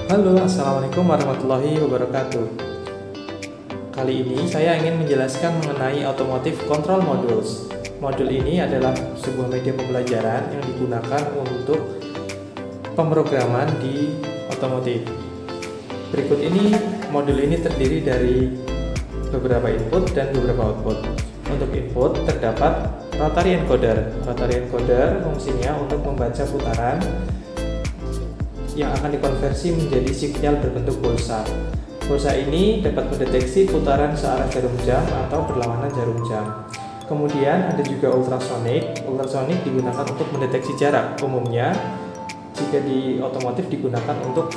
Halo, Assalamualaikum warahmatullahi wabarakatuh. Kali ini saya ingin menjelaskan mengenai Automotive Control Modules. Modul ini adalah sebuah media pembelajaran yang digunakan untuk pemrograman di otomotif. Berikut ini, modul ini terdiri dari beberapa input dan beberapa output. Untuk input terdapat rotary encoder. Rotary encoder fungsinya untuk membaca putaran yang akan dikonversi menjadi sinyal berbentuk pulsa. Pulsa ini dapat mendeteksi putaran searah jarum jam atau berlawanan jarum jam. Kemudian ada juga ultrasonic. Ultrasonic digunakan untuk mendeteksi jarak. Umumnya jika di otomotif digunakan untuk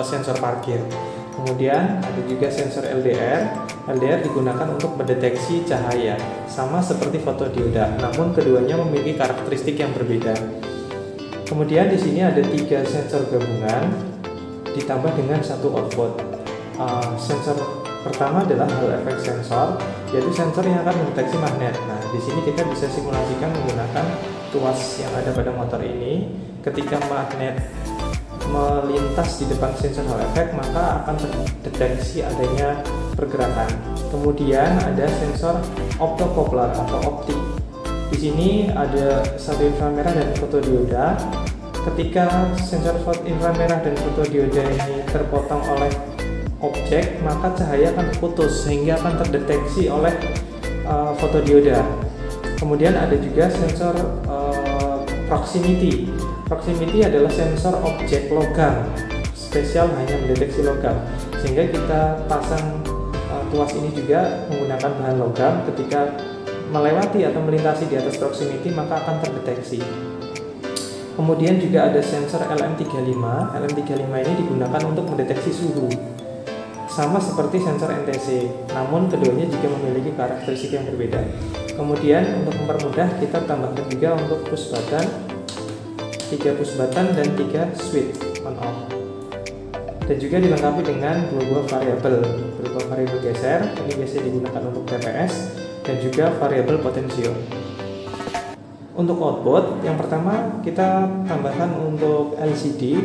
sensor parkir. Kemudian ada juga sensor LDR. LDR digunakan untuk mendeteksi cahaya, sama seperti fotodioda, namun keduanya memiliki karakteristik yang berbeda. Kemudian di sini ada 3 sensor gabungan ditambah dengan 1 output. Sensor pertama adalah Hall effect sensor, yaitu sensor yang akan mendeteksi magnet. Nah, di sini kita bisa simulasikan menggunakan tuas yang ada pada motor ini. Ketika magnet melintas di depan sensor Hall effect, maka akan terdeteksi adanya pergerakan. Kemudian ada sensor optocoupler atau optik. Di sini ada satu inframerah dan fotodioda. Ketika sensor inframerah dan fotodioda ini terpotong oleh objek, maka cahaya akan terputus sehingga akan terdeteksi oleh fotodioda. Kemudian ada juga sensor proximity. Proximity adalah sensor objek logam, spesial hanya mendeteksi logam, sehingga kita pasang tuas ini juga menggunakan bahan logam. Ketika melewati atau melintasi di atas proximity, maka akan terdeteksi. Kemudian juga ada sensor LM35. LM35 ini digunakan untuk mendeteksi suhu, sama seperti sensor NTC, namun keduanya juga memiliki karakteristik yang berbeda. Kemudian untuk mempermudah, kita tambahkan juga untuk push button, 3 push button dan 3 switch on off. Dan juga dilengkapi dengan 2 buah variabel, berupa variabel geser, ini biasanya digunakan untuk TPS, dan juga variabel potensio. Untuk output, yang pertama kita tambahkan untuk LCD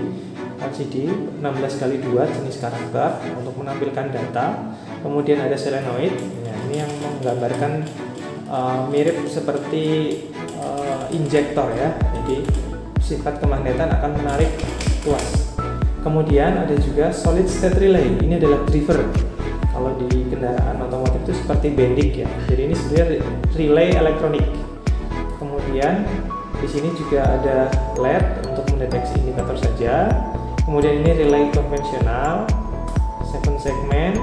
16x2 jenis karakter untuk menampilkan data. Kemudian ada solenoid, nah, ini yang menggambarkan mirip seperti injektor ya, jadi sifat kemagnetan akan menarik tuas. Kemudian ada juga solid state relay, ini adalah driver. Kalau di kendaraan otomotif itu seperti bendik ya. Jadi ini sebenarnya relay elektronik. Kemudian di sini juga ada LED untuk mendeteksi indikator saja. Kemudian ini relay konvensional, 7 segmen.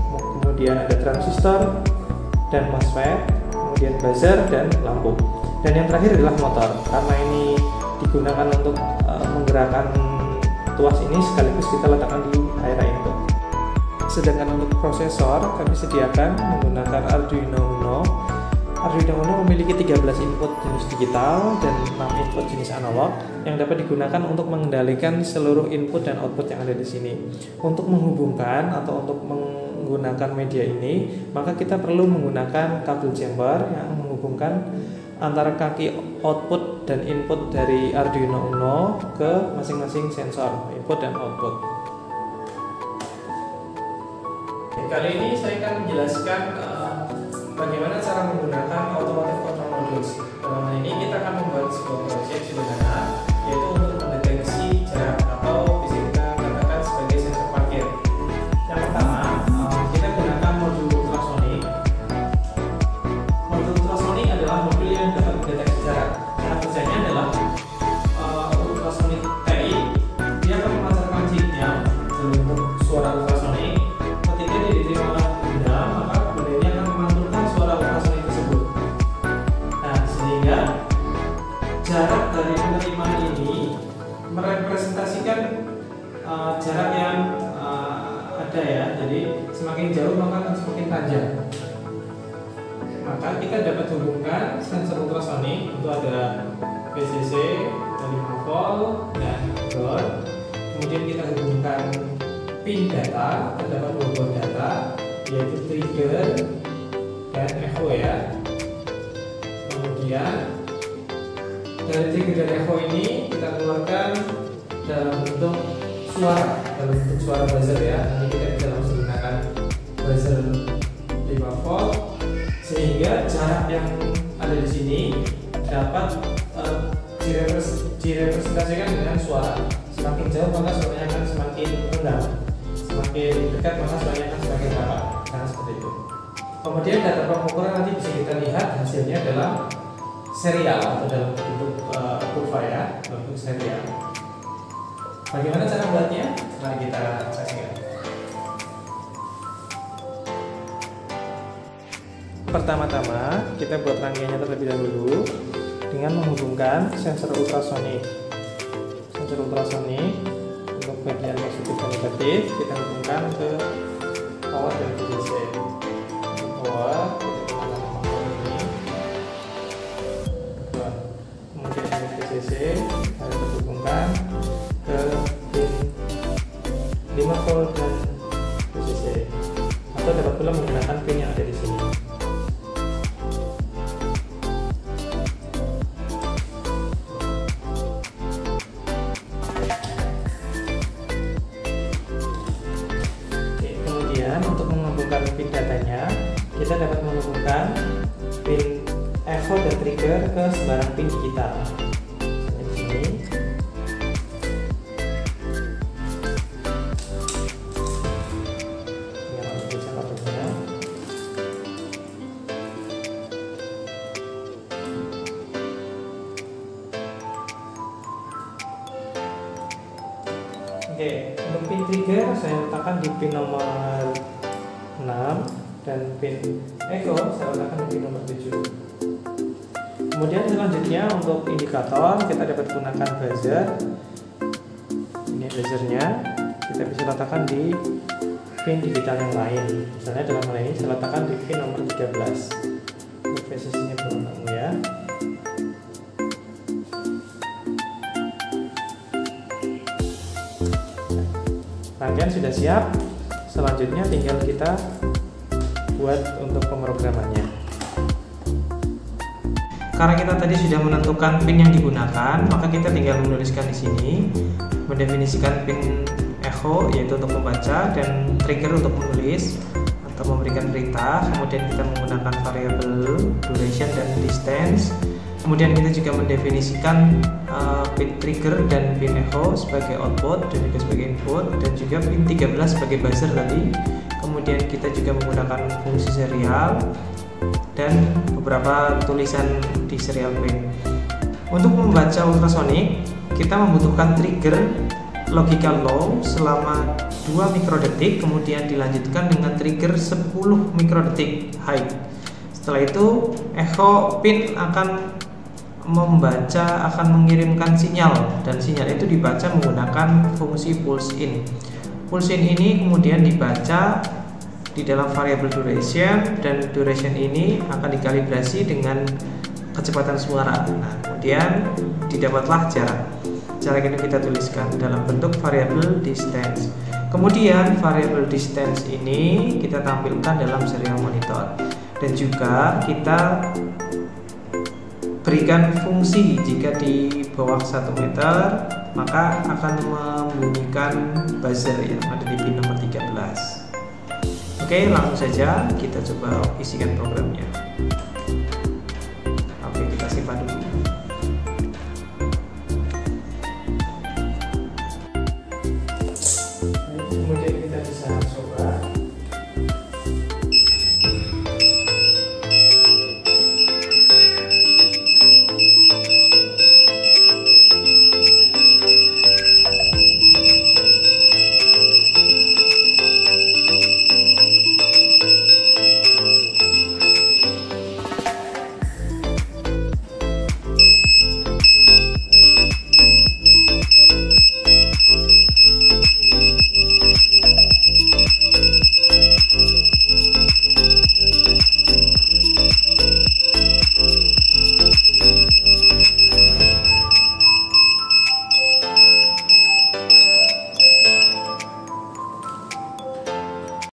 Kemudian ada transistor dan MOSFET, kemudian buzzer dan lampu. Dan yang terakhir adalah motor. Karena ini digunakan untuk menggerakkan tuas ini, sekaligus kita letakkan di area input. Sedangkan untuk prosesor kami sediakan menggunakan Arduino Uno. Arduino Uno memiliki 13 input jenis digital dan 6 input jenis analog yang dapat digunakan untuk mengendalikan seluruh input dan output yang ada di sini. Untuk menghubungkan atau untuk menggunakan media ini, maka kita perlu menggunakan kabel chamber yang menghubungkan antara kaki output dan input dari Arduino Uno ke masing-masing sensor input dan output. Kali ini saya akan menjelaskan bagaimana cara menggunakan Automotive Control Modules. Dalam hal ini kita akan membuat sebuah proyek sederhana, yaitu untuk mendeteksi jarak atau bisa kita katakan sebagai sensor parkir. Yang pertama, kita gunakan modul ultrasonic. Modul ultrasonic adalah modul yang dapat mendeteksi jarak. Cara kerjanya adalah ultrasonic TI, dia akan memancarkan sinyal dalam bentuk suara ultrasonic. Ketika dia diterima oleh benda, maka benda ini akan memantulkan suara ultrasonic tersebut. Nah, sehingga jarak dari penerimaan ini merepresentasikan jarak yang ada ya. Jadi semakin jauh maka akan semakin panjang. Maka kita dapat hubungkan sensor ultrasonic, itu ada VCC, 5 volt dan ground. Kemudian kita hubungkan pin data, terdapat 2 buah data, yaitu trigger dan echo ya. Kemudian dari trigger dan echo ini kita keluarkan dalam bentuk suara dalam bentuk suara buzzer ya. Nanti kita bisa langsung gunakan buzzer 5 volt sehingga jarak yang ada di sini dapat direpresentasikan dengan suara. Semakin jauh maka suaranya akan semakin rendah, semakin dekat maka suaranya akan semakin rapat. Karena seperti itu. Kemudian data pengukuran nanti bisa kita lihat hasilnya dalam serial atau dalam bentuk kurva ya, bentuk serial. Bagaimana cara buatnya? Mari kita saksikan. Pertama-tama kita buat rangkaiannya terlebih dahulu dengan menghubungkan sensor ultrasonik. Sensor ultrasonik untuk bagian positif dan negatif kita hubungkan ke power dan VCC. Power kita gunakan ini. Kemudian untuk VCC harus dihubungkan ke pin 5 volt dan VCC, atau dapat pula menggunakan pin yang ada di sini. Untuk menghubungkan pin datanya, kita dapat menghubungkan pin echo dan trigger ke sembarang pin digital. Di sini. Oke, untuk pin trigger saya letakkan di pin nomor 6 dan pin echo saya letakkan di pin nomor 7. Kemudian selanjutnya untuk indikator kita dapat gunakan buzzer. Ini buzzernya kita bisa letakkan di pin digital yang lain. Misalnya dalam hal ini saya letakkan di pin nomor 13. Untuk posisinya belum ketemu ya. Rangkaian sudah siap, selanjutnya tinggal kita buat untuk pemrogramannya. Karena kita tadi sudah menentukan pin yang digunakan, maka kita tinggal menuliskan di sini, mendefinisikan pin echo yaitu untuk membaca dan trigger untuk menulis atau memberikan perintah. Kemudian kita menggunakan variabel duration dan distance. Kemudian kita juga mendefinisikan pin trigger dan pin echo sebagai output dan juga sebagai input, dan juga pin 13 sebagai buzzer tadi. Kemudian kita juga menggunakan fungsi serial dan beberapa tulisan di serial pin. Untuk membaca ultrasonik, kita membutuhkan trigger logical low selama 2 mikrodetik, kemudian dilanjutkan dengan trigger 10 mikrodetik high. Setelah itu echo pin akan membaca, akan mengirimkan sinyal, dan sinyal itu dibaca menggunakan fungsi pulse in. Pulse in ini kemudian dibaca di dalam variabel duration, dan duration ini akan dikalibrasi dengan kecepatan suara. Nah, kemudian didapatlah jarak. Jarak ini kita tuliskan dalam bentuk variabel distance. Kemudian variabel distance ini kita tampilkan dalam serial monitor, dan juga kita berikan fungsi jika di bawah 1 meter maka akan membunyikan buzzer yang ada di pin nomor 13. Oke, langsung saja kita coba isikan programnya. Oke, kita simpan dulu. Kemudian kita bisa coba.